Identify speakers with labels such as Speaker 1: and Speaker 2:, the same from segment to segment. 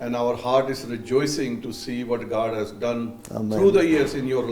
Speaker 1: and our heart is rejoicing to see what God has done through the years in your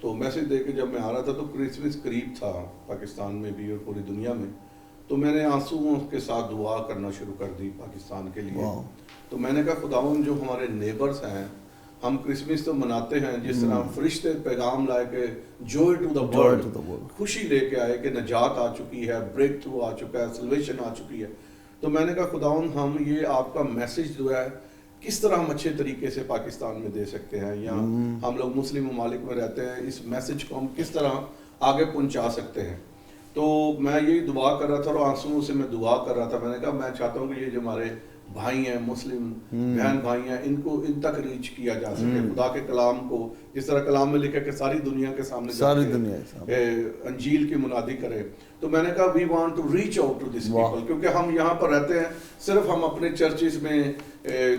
Speaker 1: تو message دے کے جب میں آ رہا تھا تو کرسمس قریب تھا پاکستان میں بھی اور پوری دنیا میں، تو میں نے آنسوؤں کے ساتھ دعا کرنا شروع کر دی پاکستان کے لیے. تو میں نے کہا خداوند جو ہمارے نیبرز ہیں، ہم کرسمس تو مناتے ہیں جس طرح فرشتے پیغام لائے کہ جوائے ٹو دا ورلڈ، خوشی لے کے آئے کہ نجات آ چکی ہے، بریک تھرو آ چکا ہے، سلویشن آ چکی ہے. تو میں نے کہا خداوند ہم یہ آپ کا میسج جو ہے کس طرح ہم اچھے طریقے سے پاکستان میں دے سکتے ہیں، یا ہم لوگ مسلم ممالک میں رہتے ہیں، اس میسج کو ہم کس طرح آگے پہنچا سکتے ہیں. تو میں یہی دعا کر رہا تھا اور آنسوؤں سے میں دعا کر رہا تھا. میں نے کہا میں چاہتا ہوں کہ یہ جو ہمارے بھائی ہیں، مسلم بہن بھائی ہیں، ان کو ان تک ریچ کیا جا سکے، خدا کے کلام کو جس طرح کلام میں لکھا کہ ساری دنیا کے سامنے
Speaker 2: ساری دنیا
Speaker 1: انجیل کی منادی کرے. تو میں نے کہا we want to reach out to this people, کیونکہ ہم یہاں پر رہتے ہیں، صرف ہم اپنے چرچز میں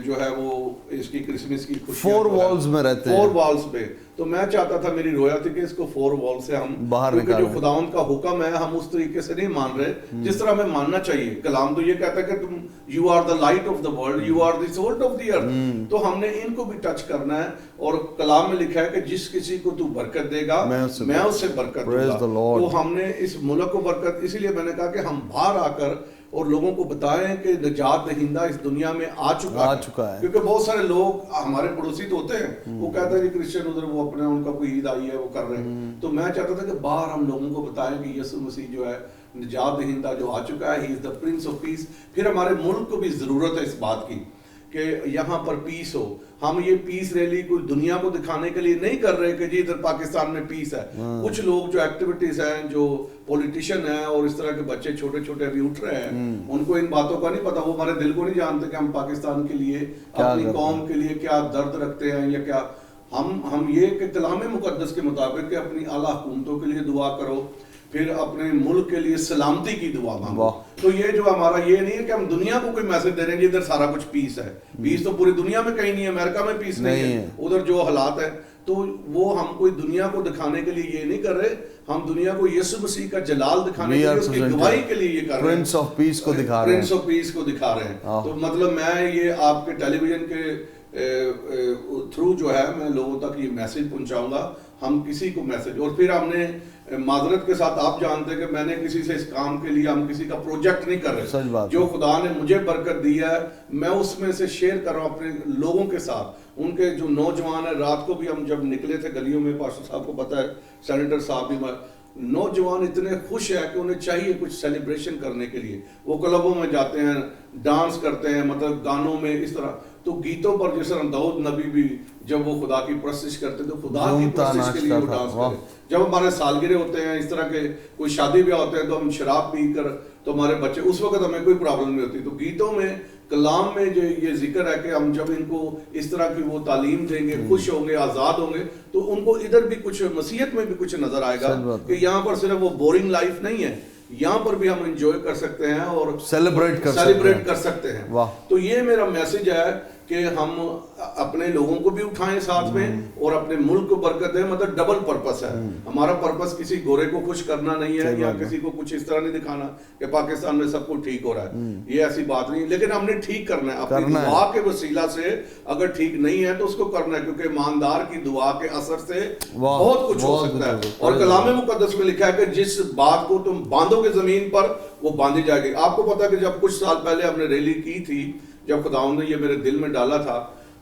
Speaker 1: جو ہے وہ اس کی کرسمس کی خوشیاں
Speaker 2: 4 والز میں رہتے ہیں،
Speaker 1: 4 والز پہ. تو میں چاہتا تھا، میری رویا تھی کہ اس کو 4 وال سے ہم
Speaker 2: باہر
Speaker 1: کیونکہ
Speaker 2: نکالیں.
Speaker 1: جو خداوند کا حکم ہے ہم اس طریقے سے نہیں مان رہے جس طرح ہمیں ماننا چاہیے. کلام تو یہ کہتا ہے کہ تم you are the light of the world, you are the salt of the earth. تو ہم نے ان کو بھی ٹچ کرنا ہے، اور کلام میں لکھا ہے کہ جس کسی کو تو برکت دے گا میں اس سے برکت دوں گا. تو ہم نے اس ملک کو برکت، اسی لیے میں نے کہا کہ ہم باہر آ کر اور لوگوں کو بتائیں کہ نجات دہندہ اس دنیا میں آ چکا ہے. کیونکہ بہت سارے لوگ ہمارے پڑوسی تو ہوتے ہیں، وہ کہتے ہیں کہ کرسچن ادھر وہ اپنے ان کا کوئی عید آئی ہے وہ کر رہے ہیں. تو میں چاہتا تھا کہ باہر ہم لوگوں کو بتائیں کہ یسوع مسیح جو ہے نجات دہندہ جو آ چکا ہے، ہی از دا پرنس آف پیس. پھر ہمارے ملک کو بھی ضرورت ہے اس بات کی کہ یہاں پر پیس ہو. ہم یہ پیس ریلی کوئی دنیا کو دکھانے کے لیے نہیں کر رہے کہ جی ادھر پاکستان میں پیس ہے. کچھ لوگ جو ایکٹیویٹیز ہیں، جو پولیٹیشین ہیں اور اس طرح کے بچے چھوٹے چھوٹے ابھی اٹھ رہے ہیں، ان کو ان باتوں کا نہیں پتا. وہ ہمارے دل کو نہیں جانتے کہ ہم پاکستان کے لیے، اپنی قوم کے لیے کیا درد رکھتے ہیں، یا کیا ہم یہ کہ کلام مقدس کے مطابق کہ اپنی اعلیٰ حکومتوں کے لیے دعا کرو، پھر اپنے ملک کے لیے سلامتی کی دعا مانگو. تو یہ جو ہمارا یہ نہیں ہے کہ ہم دنیا کو کوئی میسج دے رہے ہیں کہ ادھر سارا کچھ پیس ہے. پیس تو پوری دنیا میں کہیں نہیں ہے، امریکہ میں پیس نہیں ہے، ادھر جو حالات ہیں. تو وہ ہم کوئی دنیا کو دکھانے کے لیے یہ نہیں کر رہے، ہم دنیا کو یسوع مسیح کا جلال دکھانے کے لیے، اس کی گواہی کے لیے یہ کر رہے ہیں،
Speaker 2: پرنس آف پیس کو دکھا رہے ہیں،
Speaker 1: پرنس آف پیس کو دکھا رہے ہیں. تو مطلب میں یہ آپ کے ٹیلی ویژن کے تھرو جو ہے میں لوگوں تک یہ میسج پہنچاؤں گا. ہم کسی کو میسج، اور پھر ہم نے معذرت کے ساتھ آپ جانتے ہیں کہ میں نے کسی سے اس کام کے لیے ہم کسی کا پروجیکٹ نہیں کر رہے. جو خدا نے مجھے برکت دی ہے میں اس میں سے شیئر کر رہا ہوں اپنے لوگوں کے ساتھ. ان کے جو نوجوان ہیں، رات کو بھی ہم جب نکلے تھے گلیوں میں، پاسٹر صاحب کو پتہ ہے، سینیٹر صاحب بھی، نوجوان اتنے خوش ہیں کہ انہیں چاہیے کچھ سیلیبریشن کرنے کے لیے. وہ کلبوں میں جاتے ہیں، ڈانس کرتے ہیں، مطلب گانوں میں اس طرح. تو گیتوں پر جس طرح داؤد نبی بھی جب وہ خدا کی پرستش کرتے تو خدا کی پرستش کے لیے وہ ڈانس کرتے. جب ہمارے سالگرہ ہوتے ہیں، اس طرح کے کوئی شادی بیاہ ہوتے ہیں، تو ہم شراب پی کر، تو ہمارے بچے، اس وقت ہمیں کوئی پرابلم نہیں ہوتی. تو گیتوں میں، کلام میں جو یہ ذکر ہے کہ ہم جب ان کو اس طرح کی وہ تعلیم دیں گے، خوش ہوں گے، آزاد ہوں گے، تو ان کو ادھر بھی کچھ مسیحیت میں بھی کچھ نظر آئے گا کہ یہاں پر صرف وہ بورنگ لائف نہیں ہے، یہاں پر بھی ہم انجوائے کر سکتے ہیں اور سیلیبریٹ کر سکتے ہیں. تو یہ میرا میسج ہے کہ ہم اپنے لوگوں کو بھی اٹھائیں ساتھ میں اور اپنے ملک کو برکت دیں. مطلب ڈبل پرپس ہے ہمارا. پرپس کسی گورے کو خوش کرنا نہیں ہے، یا کسی کو کچھ اس طرح نہیں دکھانا کہ پاکستان میں سب کچھ ٹھیک ہو رہا ہے، یہ ایسی بات نہیں. لیکن ہم نے ٹھیک کرنا ہے اپنی دعا کے وسیلہ سے. اگر ٹھیک نہیں ہے تو اس کو کرنا ہے، کیونکہ ایماندار کی دعا کے اثر سے بہت کچھ ہو سکتا ہے. اور کلام مقدس میں لکھا ہے کہ جس بات کو تم باندھو گے زمین پر وہ باندھی جائے گی. آپ کو پتا ہے کہ جب کچھ سال پہلے ہم نے ریلی کی تھی، جب خداوند نے یہ میرے دل میں ڈالا تھا،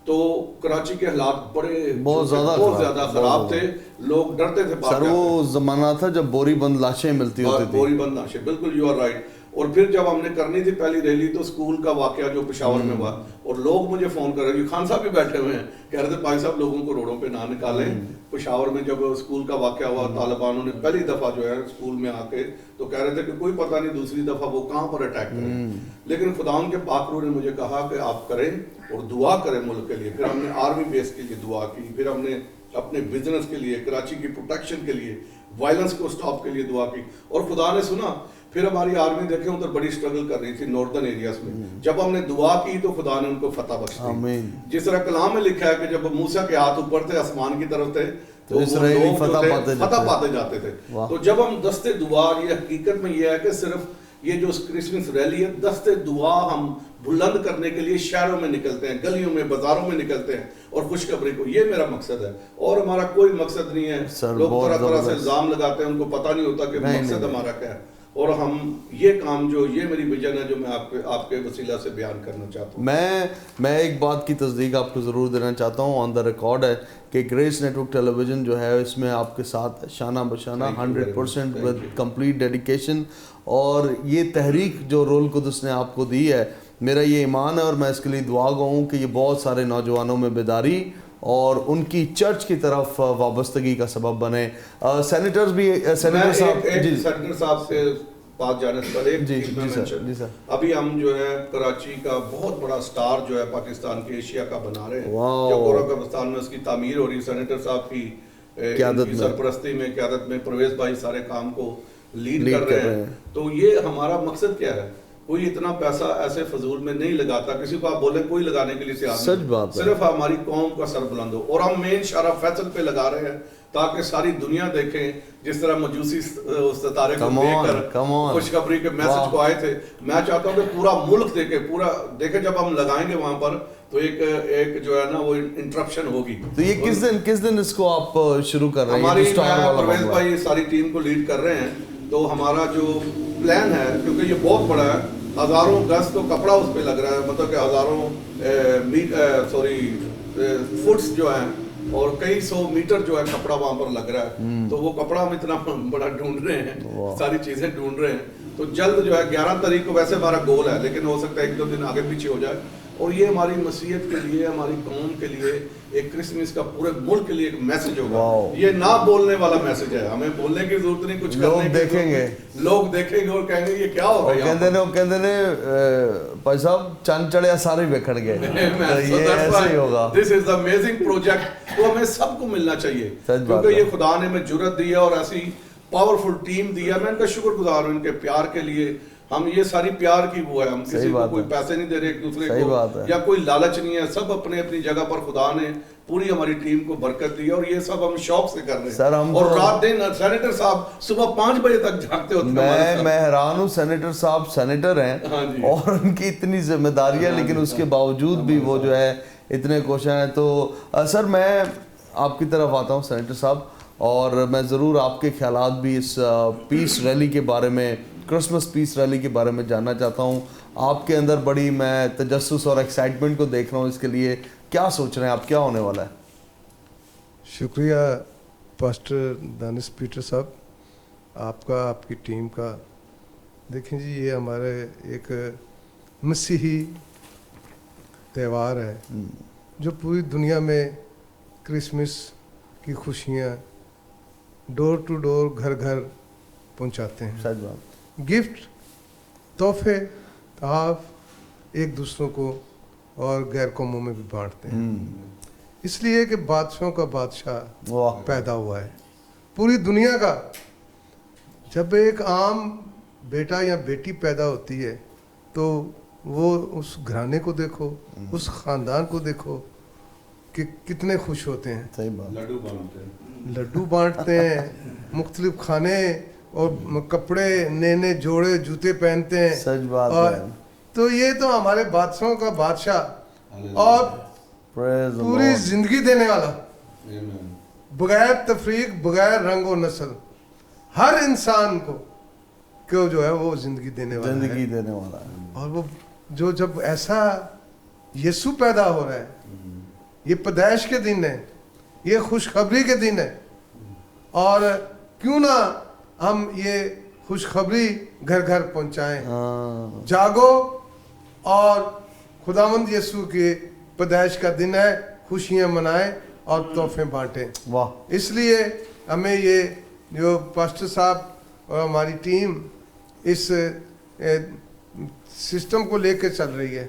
Speaker 1: تو کراچی کے حالات بہت زیادہ خراب تھے. لوگ ڈرتے تھے.
Speaker 2: سر وہ زمانہ تھا جب بوری بند لاشیں ملتی ہوتی تھی.
Speaker 1: بوری بند لاشیں، بالکل یو آر رائٹ. اور پھر جب ہم نے کرنی تھی پہلی ریلی، تو اسکول کا واقعہ جو پشاور میں ہوا، اور لوگ مجھے فون کر رہے ہیں، خان صاحب بھی بیٹھے ہوئے ہیں، کہہ رہے تھے بھائی صاحب لوگوں کو روڈوں پہ نہ نکالیں. پشاور میں جب اسکول کا واقعہ ہوا، طالبانوں نے پہلی دفعہ جو ہے اسکول میں آ کے تو کہہ رہے تھے کہ کوئی پتہ نہیں دوسری دفعہ وہ کہاں پر اٹیک کریں. لیکن خداوند کے پاک روح نے مجھے کہا کہ آپ کریں اور دعا کریں ملک کے لیے. پھر ہم نے آرمی بیس کے لیے دعا کی، پھر ہم نے اپنے بزنس کے لیے، کراچی کی پروٹیکشن کے لیے، وائلنس کو سٹاپ کے لیے دعا کی. اور خدا نے سنا. پھر ہماری آرمی دیکھیں ادھر بڑی اسٹرگل کر رہی تھی ناردرن ایریاز میں. جب ہم نے دعا کی تو خدا نے ان کو فتح بخش دی. جس طرح کلام میں لکھا ہے کہ جب موسیٰ کے ہاتھ اوپر تھے، آسمان کی طرف تھے، تو اسرائیلی فتح پاتے جاتے تھے. تو جب ہم دستے دعا، یہ حقیقت میں یہ ہے کہ صرف یہ جو کرسمس ریلی ہے، دستے دعا ہم بلند کرنے کے لیے شہروں میں نکلتے ہیں, گلیوں میں, بازاروں میں نکلتے ہیں اور خوشخبری کو, یہ میرا مقصد ہے. اور ہمارا کوئی مقصد نہیں ہے. لوگ طرح طرح سے الزام لگاتے ہیں, ان کو پتہ نہیں ہوتا کہ مقصد ہمارا کیا ہے. اور ہم یہ کام جو یہ میری ویژن ہے جو میں آپ کے وسیلہ سے بیان کرنا چاہتا ہوں.
Speaker 2: میں ایک بات کی تصدیق آپ کو ضرور دینا چاہتا ہوں, آن دا ریکارڈ ہے کہ گریس نیٹ ورک ٹیلی ویژن جو ہے اس میں آپ کے ساتھ شانہ بشانہ 100% ود کمپلیٹ ڈیڈیکیشن, اور یہ تحریک جو رول قدس نے آپ کو دی ہے, میرا یہ ایمان ہے اور میں اس کے لیے دعا گو ہوں کہ یہ بہت سارے نوجوانوں میں بیداری اور ان کی چرچ کی طرف وابستگی کا سبب بنے. سینیٹرز بھی, سینیٹر صاحب
Speaker 1: سینیٹر صاحب سے بات جانے سے پہلے ایک چیز میں منشن, ابھی ہم جو ہے کراچی کا بہت بڑا سٹار جو ہے پاکستان کے ایشیا کا بنا رہے ہیں, جو گورو قبرستان میں اس کی تعمیر ہو رہی ہے. سینیٹر صاحب کی سرپرستی میں, قیادت میں پرویز بھائی سارے کام کو لیڈ کر رہے ہیں. تو یہ ہمارا مقصد کیا ہے, کوئی اتنا پیسہ ایسے فضول میں نہیں لگاتا. کسی کو آپ بولیں کوئی لگانے کے لیے تیار نہیں, صرف ہماری قوم کا سر بلند ہو. اور ہم مین شارع فیصل پہ لگا رہے ہیں تاکہ ساری دنیا دیکھیں, جس طرح مجوسی ستارے کو دیکھ کر خوشخبری کے میسج کو آئے تھے. میں چاہتا ہوں کہ پورا ملک دیکھے, پورا دیکھے. جب ہم لگائیں گے وہاں پر تو ایک جو ہے نا وہ انٹرپشن ہوگی.
Speaker 2: تو یہ کس دن اس کو آپ شروع کر رہے ہیں؟
Speaker 1: ہماری پرویز بھائی ساری ٹیم کو لیڈ کر رہے ہیں. تو ہمارا جو پلان ہے, کیونکہ یہ بہت بڑا ہے, ہزاروں گز تو کپڑا اس پہ لگ رہا ہے, مطلب کہ ہزاروں فٹس جو ہیں اور کئی سو میٹر جو ہے کپڑا وہاں پر لگ رہا ہے. تو وہ کپڑا ہم اتنا بڑا ڈھونڈ رہے ہیں, ساری چیزیں ڈھونڈ رہے ہیں. تو جلد جو ہے 11 تاریخ کو ویسے ہمارا گول ہے, لیکن ہو سکتا ہے 1-2 دن آگے پیچھے ہو جائے. اور یہ ہماری مسیحیت کے لیے, ہماری قوم کے لیے ایک کرسمس کا پورے ملک کے لیے ایک میسج ہوگا. یہ نہ بولنے والا میسج ہے, ہمیں بولنے کی ضرورت نہیں, کچھ کرنے کی دیکھیں گے, لوگ دیکھیں گے اور کہیں گے یہ کیا ہو رہا ہے.
Speaker 2: کہتے نے بھائی صاحب چند چڑھیا سارے بکھڑ گئے. یہ ایسے ہی ہوگا.
Speaker 1: دس از دا امیزنگ پروجیکٹ. تو ہمیں سب کو ملنا چاہیے, کیونکہ یہ خدا نے ہمیں جرت دی ہے اور ایسی پاورفل ٹیم دی ہے. میں ان کا شکر گزار ہوں ان کے پیار کے لیے. ہم یہ ساری پیار کی وہ ہے, ہم کسی کو کوئی پیسے نہیں دے رہے ایک دوسرے کو, یا کوئی لالچ نہیں ہے. سب اپنے اپنی جگہ پر خدا نے پوری ہماری ٹیم کو برکت دی ہے, اور یہ سب ہم شوق سے کر رہے ہیں. اور رات دن سینیٹر صاحب صبح 5 بجے تک جھانکتے ہوتے ہیں.
Speaker 2: میں حیران ہوں, سینیٹر صاحب سینیٹر ہیں اور ان کی اتنی ذمہ داریاں, لیکن اس کے باوجود بھی وہ جو ہے اتنے کوشاں ہیں. تو سر میں آپ کی طرف آتا ہوں سینیٹر صاحب, اور میں ضرور آپ کے خیالات بھی اس پیس ریلی کے بارے میں, کرسمس پیس ریلی کے بارے میں جاننا چاہتا ہوں. آپ کے اندر بڑی میں تجسس اور ایکسائٹمنٹ کو دیکھ رہا ہوں اس کے لیے. کیا سوچ رہے ہیں آپ, کیا ہونے والا ہے؟
Speaker 3: شکریہ پاسٹر دانش پیٹر صاحب, آپ کا, آپ کی ٹیم کا. دیکھیں جی, یہ ہمارے ایک مسیحی تہوار ہے جو پوری دنیا میں کرسمس کی خوشیاں ڈور ٹو ڈور, گھر گھر پہنچاتے ہیں.
Speaker 2: سچ بات.
Speaker 3: گفٹ, تحفے, تحائف ایک دوسروں کو اور غیر قوموں میں بھی بانٹتے ہیں. اس لیے کہ بادشاہوں کا بادشاہ پیدا ہوا ہے پوری دنیا کا. جب ایک عام بیٹا یا بیٹی پیدا ہوتی ہے تو وہ اس گھرانے کو دیکھو, اس خاندان کو دیکھو کہ کتنے خوش ہوتے ہیں.
Speaker 2: صحیح بات.
Speaker 3: لڈو بانٹتے ہیں, مختلف کھانے اور کپڑے, نئے نئے جوڑے جوتے پہنتے ہیں.
Speaker 2: سچ بات ہے.
Speaker 3: تو یہ تو ہمارے بادشاہوں کا بادشاہ اور پوری زندگی دینے والا, بغیر تفریق, بغیر رنگ و نسل, ہر انسان کو جو ہے وہ زندگی دینے والا ہے. اور وہ جو جب ایسا یسوع پیدا ہو رہا ہے, یہ پیدائش کے دن ہے, یہ خوشخبری کے دن ہے, اور کیوں نہ ہم یہ خوشخبری گھر گھر پہنچائیں. جاگو اور خداوند یسوع کے پیدائش کا دن ہے, خوشیاں منائیں اور تحفے بانٹیں. اس لیے ہمیں یہ جو پاسٹر صاحب اور ہماری ٹیم اس سسٹم کو لے کے چل رہی ہے,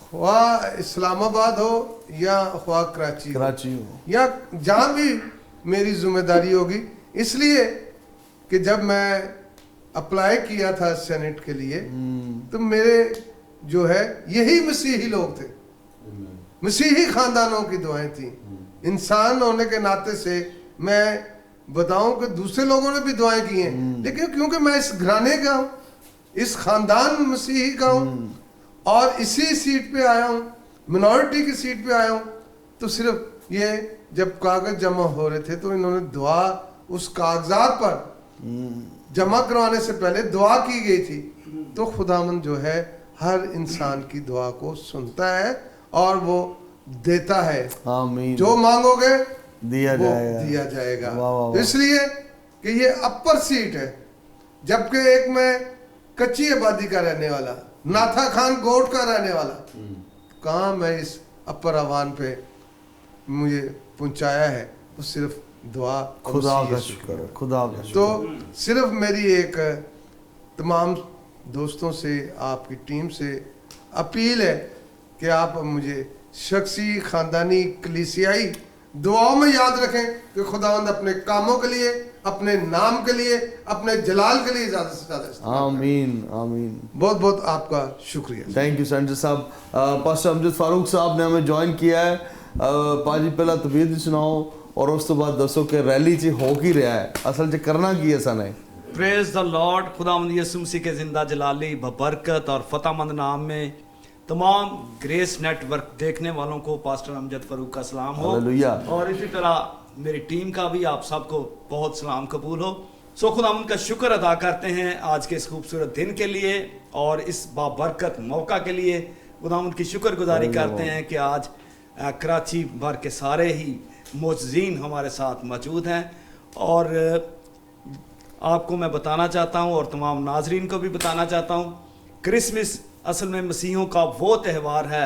Speaker 3: خواہ اسلام آباد ہو یا خواہ کراچی ہو یا جہاں بھی میری ذمہ داری ہوگی. اس لیے کہ جب میں اپلائی کیا تھا سینٹ کے لیے تو میرے جو ہے یہی مسیحی لوگ تھے, مسیحی خاندانوں کی دعائیں تھیں. انسان ہونے کے ناطے سے میں بتاؤں کہ دوسرے لوگوں نے بھی دعائیں کی ہیں, لیکن کیونکہ میں اس گھرانے کا ہوں, اس خاندان مسیحی کا ہوں, اور اسی سیٹ پہ آیا ہوں, منورٹی کی سیٹ پہ آیا ہوں. تو صرف یہ جب کاغذ جمع ہو رہے تھے تو انہوں نے دعا اس کاغذات پر جمع کروانے سے پہلے دعا کی گئی تھی. تو خداوند جو ہے ہر انسان کی دعا کو سنتا ہے اور وہ دیتا ہے.
Speaker 2: آمین.
Speaker 3: جو مانگو گے
Speaker 2: دیا
Speaker 3: وہ
Speaker 2: جائے گا.
Speaker 3: دیا جائے گا.
Speaker 2: واہ واہ واہ.
Speaker 3: اس لیے کہ یہ اپر سیٹ ہے, جبکہ ایک میں کچی آبادی کا رہنے والا, ناتھا خان گوٹ کا رہنے والا, کہاں میں اس اپر آوان پہ مجھے پہنچایا ہے. تو صرف دعا
Speaker 2: خدا کا شکر ہے, خدا کا شکر.
Speaker 3: تو صرف میری ایک تمام دوستوں سے, آپ کی ٹیم سے اپیل ہے کہ آپ مجھے شخصی, خاندانی, کلیسیائی دعاؤں میں یاد رکھیں کہ خداوند اپنے کاموں کے لیے, اپنے نام کے لیے, اپنے جلال کے لیے زیادہ سے زیادہ استعمال کریں.
Speaker 2: آمین آمین.
Speaker 3: بہت بہت آپ کا شکریہ.
Speaker 2: تھینک یو سینٹر صاحب. پاسٹر امجد فاروق صاحب نے ہمیں جوائن کیا ہے. پاجی پہلا طبیعت بھی سناؤ اور اس تو بعد دسو کہ ریلی چ ہو کی رہا ہے, اصل چ کرنا کی ہے سنے.
Speaker 4: پریز دا لارڈ. خداوند یسوع مسیح کے زندہ جلالی ببرکت اور فتح مند نام میں تمام گریس نیٹ ورک دیکھنے والوں کو پاسٹر امجد فاروق کا سلام ہو.
Speaker 2: ہلیلویہ.
Speaker 4: اور اسی طرح میری ٹیم کا بھی آپ سب کو بہت سلام قبول ہو. خداوند کا شکر ادا کرتے ہیں آج کے اس خوبصورت دن کے لیے اور اس بابرکت موقع کے لیے. خداوند کی شکر گزاری کرتے ہیں کہ آج کراچی بھر کے سارے ہی معززین ہمارے ساتھ موجود ہیں. اور آپ کو میں بتانا چاہتا ہوں اور تمام ناظرین کو بھی بتانا چاہتا ہوں, کرسمس اصل میں مسیحوں کا وہ تہوار ہے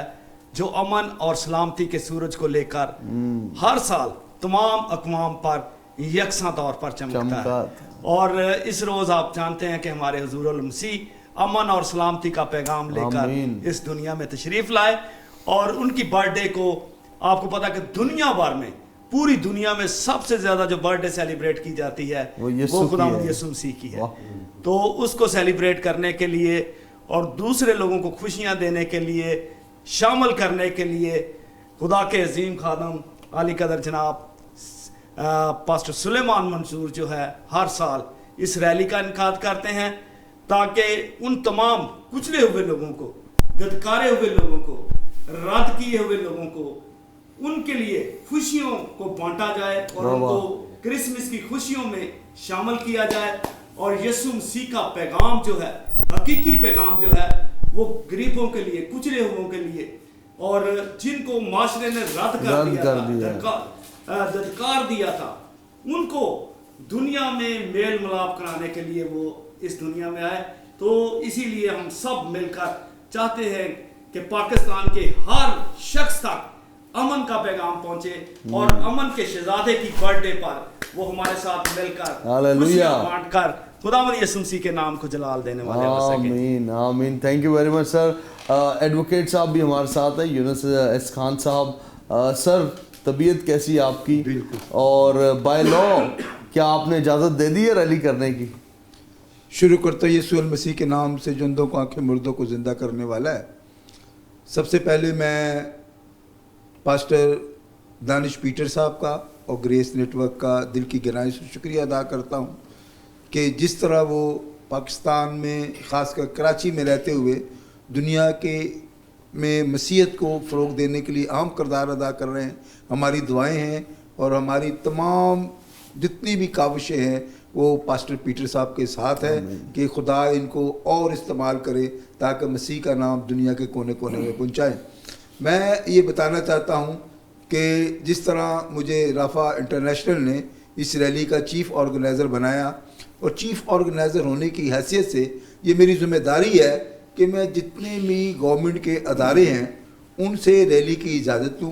Speaker 4: جو امن اور سلامتی کے سورج کو لے کر ہر سال تمام اقوام پر یکساں طور پر چمکتا ہے. اور اس روز آپ جانتے ہیں کہ ہمارے حضور المسیح امن اور سلامتی کا پیغام لے کر اس دنیا میں تشریف لائے. اور ان کی برتھ ڈے کو آپ کو پتا کہ دنیا بھر میں, پوری دنیا میں سب سے زیادہ جو برتھ ڈے سیلیبریٹ کی جاتی ہے وہ خداوند یسوع مسیح کی ہے. تو اس کو سیلیبریٹ کرنے کے لیے اور دوسرے لوگوں کو خوشیاں دینے کے لیے, شامل کرنے کے لیے خدا کے عظیم خادم عالی قدر جناب پاسٹر سلیمان منصور جو ہے ہر سال اس ریلی کا انعقاد کرتے ہیں تاکہ ان تمام کچلے ہوئے لوگوں کو, دھتکارے ہوئے لوگوں کو, رد کیے ہوئے لوگوں کو, ان کے لیے خوشیوں کو بانٹا جائے اور ان کو کرسمس کی خوشیوں میں شامل کیا جائے. اور یسوع مسیح کا پیغام جو ہے, حقیقی پیغام جو ہے, وہ غریبوں کے لیے, کچلے ہوئوں کے لیے اور جن کو معاشرے نے رد کر دیا تھا, دھتکار دیا تھا, ان کو دنیا میں میل ملاپ کرانے کے لیے وہ اس دنیا میں آئے. تو اسی لیے ہم سب مل کر چاہتے ہیں کہ پاکستان کے ہر شخص تک امن کا پیغام پہنچے اور امن کے شہزادے کی برتھ ڈے پر وہ ہمارے ساتھ مل کر خوشیاں بانٹ کر خداوند یسوع مسیح کے نام کو جلال دینے والے ہو سکیں.
Speaker 2: آمین آمین. Thank you very much sir. Advocate صاحب بھی ہمارے ساتھ ہیں, یونس ایس خان صاحب. سر طبیعت کیسی ہے آپ کی؟
Speaker 5: بالکل.
Speaker 2: اور بائی لا کیا آپ نے اجازت دے دی ہے ریلی کرنے کی؟
Speaker 5: شروع کرتا یسوع المسیح کے نام سے جو اندھوں کو آنکھیں, مردوں کو زندہ کرنے والا ہے. سب سے پہلے میں پاسٹر دانش پیٹر صاحب کا اور گریس نیٹ ورک کا دل کی گہرائی سے شکریہ ادا کرتا ہوں کہ جس طرح وہ پاکستان میں, خاص کر کراچی میں رہتے ہوئے, دنیا کے میں مسیحیت کو فروغ دینے کے لیے اہم کردار ادا کر رہے ہیں. ہماری دعائیں ہیں اور ہماری تمام جتنی بھی کاوشیں ہیں وہ پاسٹر پیٹر صاحب کے ساتھ ہے کہ خدا ان کو اور استعمال کرے تاکہ مسیح کا نام دنیا کے کونے کونے میں پہنچائیں. میں یہ بتانا چاہتا ہوں کہ جس طرح مجھے رافع انٹرنیشنل نے اس ریلی کا چیف آرگنائزر بنایا, اور چیف آرگنائزر ہونے کی حیثیت سے یہ میری ذمہ داری ہے کہ میں جتنے بھی گورنمنٹ کے ادارے ہیں ان سے ریلی کی اجازت لوں,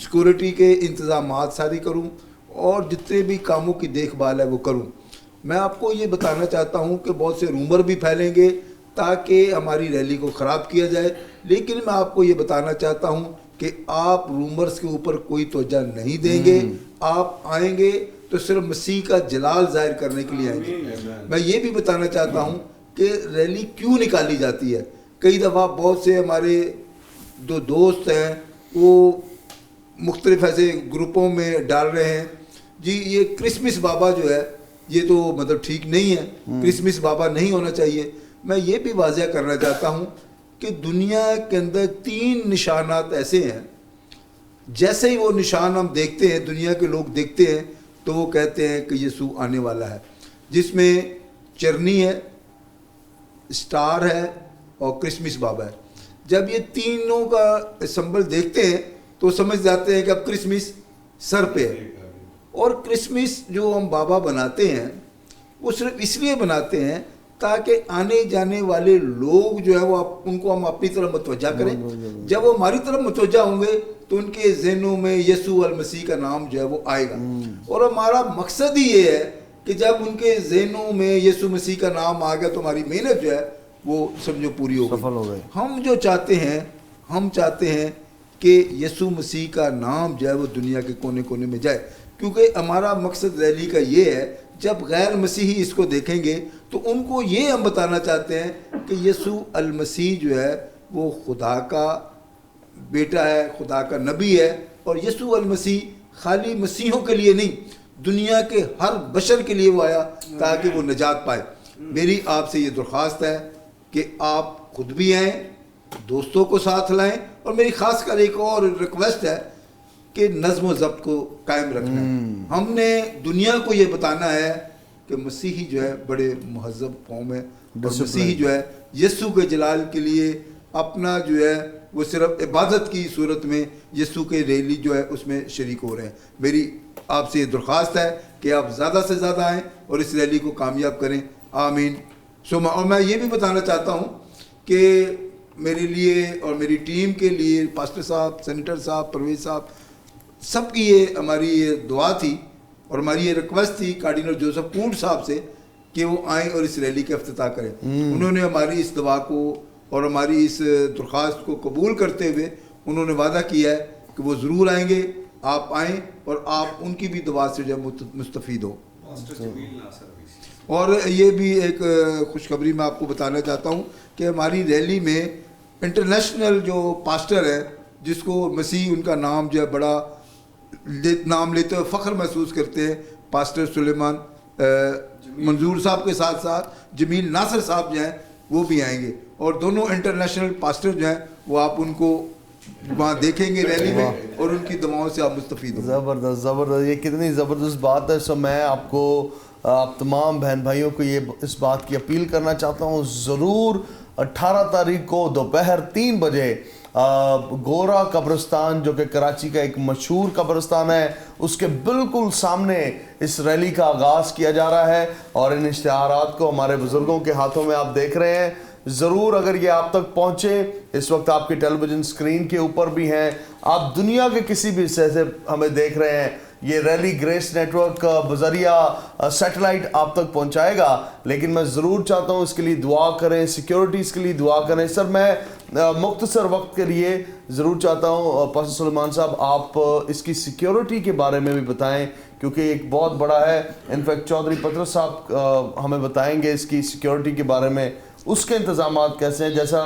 Speaker 5: سیکورٹی کے انتظامات ساری کروں اور جتنے بھی کاموں کی دیکھ بھال ہے وہ کروں. میں آپ کو یہ بتانا چاہتا ہوں کہ بہت سے رومر بھی پھیلیں گے تاکہ ہماری ریلی کو خراب کیا جائے, لیکن میں آپ کو یہ بتانا چاہتا ہوں کہ آپ رومرز کے اوپر کوئی توجہ نہیں دیں گے. آپ آئیں گے تو صرف مسیح کا جلال ظاہر کرنے کے لیے آئیں گے. میں یہ بھی بتانا چاہتا ہوں کہ ریلی کیوں نکالی جاتی ہے. کئی دفعہ بہت سے ہمارے جو دوست ہیں وہ مختلف ایسے گروپوں میں ڈال رہے ہیں جی یہ کرسمس بابا جو ہے یہ تو مطلب ٹھیک نہیں ہے, کرسمس بابا نہیں ہونا چاہیے. میں یہ بھی واضح کرنا چاہتا ہوں کہ دنیا کے اندر 3 نشانات ایسے ہیں، جیسے ہی وہ نشان ہم دیکھتے ہیں، دنیا کے لوگ دیکھتے ہیں، تو وہ کہتے ہیں کہ یسوع آنے والا ہے، جس میں چرنی ہے، اسٹار ہے اور کرسمس بابا ہے۔ جب یہ تینوں کا سمبل دیکھتے ہیں تو سمجھ جاتے ہیں کہ اب کرسمس سر پہ ہے۔ اور کرسمس جو ہم بابا بناتے ہیں وہ صرف اس لیے بناتے ہیں تاکہ آنے جانے والے لوگ جو ہے وہ ان کو ہم اپنی طرف متوجہ کریں۔ جب وہ ہماری طرف متوجہ ہوں گے تو ان کے ذہنوں میں یسوع المسیح کا نام جو ہے وہ آئے گا، اور ہمارا مقصد ہی یہ ہے کہ جب ان کے ذہنوں میں یسوع مسیح کا نام آ گیا تو ہماری محنت جو ہے وہ سمجھو پوری ہو گئی۔ ہم جو چاہتے ہیں، ہم چاہتے ہیں کہ یسوع مسیح کا نام جو ہے وہ دنیا کے کونے کونے میں جائے، کیونکہ ہمارا مقصد ریلی کا یہ ہے جب غیر مسیحی اس کو دیکھیں گے تو ان کو یہ ہم بتانا چاہتے ہیں کہ یسوع المسیح جو ہے وہ خدا کا بیٹا ہے، خدا کا نبی ہے، اور یسوع المسیح خالی مسیحوں کے لیے نہیں، دنیا کے ہر بشر کے لیے وہ آیا تاکہ وہ نجات پائے۔ میری آپ سے یہ درخواست ہے کہ آپ خود بھی آئیں، دوستوں کو ساتھ لائیں، اور میری خاص کر ایک اور ریکویسٹ ہے کہ نظم و ضبط کو قائم رکھنا ہے۔ ہم نے دنیا کو یہ بتانا ہے کہ مسیحی جو ہے بڑے مہذب قوم ہے، اور مسیحی جو ہے یسوع کے جلال کے لیے اپنا جو ہے وہ صرف عبادت کی صورت میں یسوع کے ریلی جو ہے اس میں شریک ہو رہے ہیں۔ میری آپ سے یہ درخواست ہے کہ آپ زیادہ سے زیادہ آئیں اور اس ریلی کو کامیاب کریں، آمین۔ اور میں یہ بھی بتانا چاہتا ہوں کہ میرے لیے اور میری ٹیم کے لیے پاسٹر صاحب، سینیٹر صاحب، پرویز صاحب، سب کی یہ ہماری یہ دعا تھی اور ہماری یہ ریکویسٹ تھی کارڈینل جوزف پونڈ صاحب سے کہ وہ آئیں اور اس ریلی کا افتتاح کریں۔ انہوں نے ہماری اس دعا کو اور ہماری اس درخواست کو قبول کرتے ہوئے انہوں نے وعدہ کیا ہے کہ وہ ضرور آئیں گے۔ آپ آئیں اور آپ ان کی بھی دعا سے جو ہے مستفید ہو۔ اور یہ بھی ایک خوشخبری میں آپ کو بتانا چاہتا ہوں کہ ہماری ریلی میں انٹرنیشنل جو پاسٹر ہے، جس کو مسیح ان کا نام جو ہے بڑا نام لیتے ہوئے فخر محسوس کرتے ہیں، پاسٹر سلیمان منظور صاحب کے ساتھ ساتھ جمیل ناصر صاحب جو ہیں وہ بھی آئیں گے، اور دونوں انٹرنیشنل پاسٹر جو ہیں وہ آپ ان کو وہاں دیکھیں گے ریلی میں، اور ان کی دعاؤں سے آپ مستفید ہوں۔
Speaker 2: زبردست زبردست، یہ کتنی زبردست بات ہے۔ میں آپ کو، آپ تمام بہن بھائیوں کو یہ اس بات کی اپیل کرنا چاہتا ہوں، ضرور 18 تاریخ کو دوپہر 3 بجے گورا قبرستان، جو کہ کراچی کا ایک مشہور قبرستان ہے، اس کے بالکل سامنے اس ریلی کا آغاز کیا جا رہا ہے، اور ان اشتہارات کو ہمارے بزرگوں کے ہاتھوں میں آپ دیکھ رہے ہیں۔ ضرور اگر یہ آپ تک پہنچے، اس وقت آپ کے ٹیلی ویژن اسکرین کے اوپر بھی ہیں، آپ دنیا کے کسی بھی حصے سے ہمیں دیکھ رہے ہیں، یہ ریلی گریس نیٹ ورک بذریعہ سیٹلائٹ آپ تک پہنچائے گا، لیکن میں ضرور چاہتا ہوں اس کے لیے دعا کریں، سیکیورٹیز کے لیے دعا کریں۔ سر میں مختصر وقت کے لیے ضرور چاہتا ہوں پاسٹر سلیمان صاحب آپ اس کی سیکیورٹی کے بارے میں بھی بتائیں، کیونکہ ایک بہت بڑا ہے۔ انفیکٹ چودھری پطرس صاحب ہمیں بتائیں گے اس کی سیکیورٹی کے بارے میں، اس کے انتظامات کیسے ہیں۔ جیسا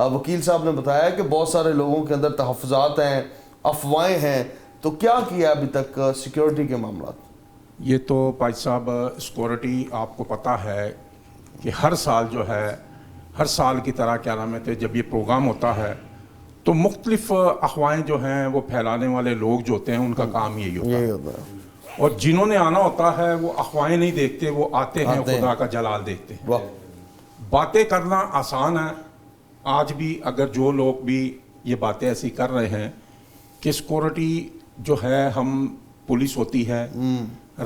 Speaker 2: وکیل صاحب نے بتایا کہ بہت سارے لوگوں کے اندر تحفظات ہیں، افواہیں ہیں، تو کیا کیا ابھی تک سیکیورٹی کے معاملات؟
Speaker 6: یہ تو پاج صاحب سیکورٹی آپ کو پتہ ہے کہ ہر سال جو ہے، ہر سال کی طرح کیا نام ہے، جب یہ پروگرام ہوتا ہے تو مختلف افواہیں جو ہیں وہ پھیلانے والے لوگ جو ہوتے ہیں ان کا کام یہی ہوتا ہے، اور جنہوں نے آنا ہوتا ہے وہ افواہیں نہیں دیکھتے، وہ آتے ہیں خدا کا جلال دیکھتے ہیں۔ باتیں کرنا آسان ہے، آج بھی اگر جو لوگ بھی یہ باتیں ایسی کر رہے ہیں کہ سیکورٹی جو ہے، ہم پولیس ہوتی ہے،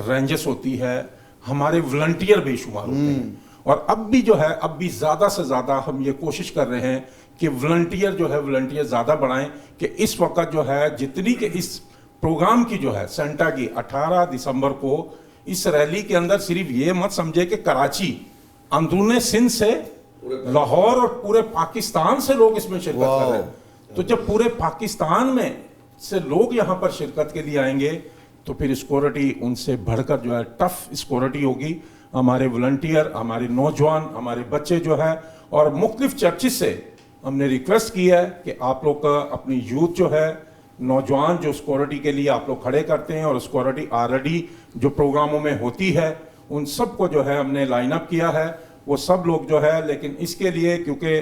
Speaker 6: رینجرز ہوتی ہے، ہمارے والنٹیئر بے شمار ہوتے ہیں، اور اب بھی جو ہے، اب بھی زیادہ سے زیادہ ہم یہ کوشش کر رہے ہیں کہ والنٹیئر جو ہے والنٹیئر زیادہ بڑھائیں، کہ اس وقت جو ہے جتنی کہ اس پروگرام کی جو ہے سینٹا کی 18 دسمبر کو اس ریلی کے اندر صرف یہ مت سمجھے کہ کراچی، اندرون سندھ سے لاہور اور پورے پاکستان سے لوگ اس میں شرکت کر رہے ہیں۔ تو جب پورے پاکستان میں سے لوگ یہاں پر شرکت کے لیے آئیں گے تو پھر سیکورٹی ان سے بڑھ کر جو ہے ٹف سیکورٹی ہوگی۔ ہمارے والنٹیئر، ہمارے نوجوان، ہمارے بچے جو ہے، اور مختلف چرچز سے ہم نے ریکویسٹ کی ہے کہ آپ لوگ اپنی یوتھ جو ہے، نوجوان جو سیکورٹی کے لیے آپ لوگ کھڑے کرتے ہیں، اور سیکورٹی آلریڈی جو پروگراموں میں ہوتی ہے، ان سب کو جو ہے ہم نے لائن اپ کیا ہے، وہ سب لوگ جو ہے، لیکن اس کے لیے کیونکہ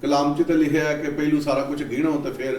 Speaker 1: ਕਲਾਮ ਚ ਤੇ ਲਿਖਿਆ ਹੈ ਕਿ ਪਹਿਲੂ ਸਾਰਾ ਕੁਝ ਗਿਣੋ ਤੇ ਫਿਰ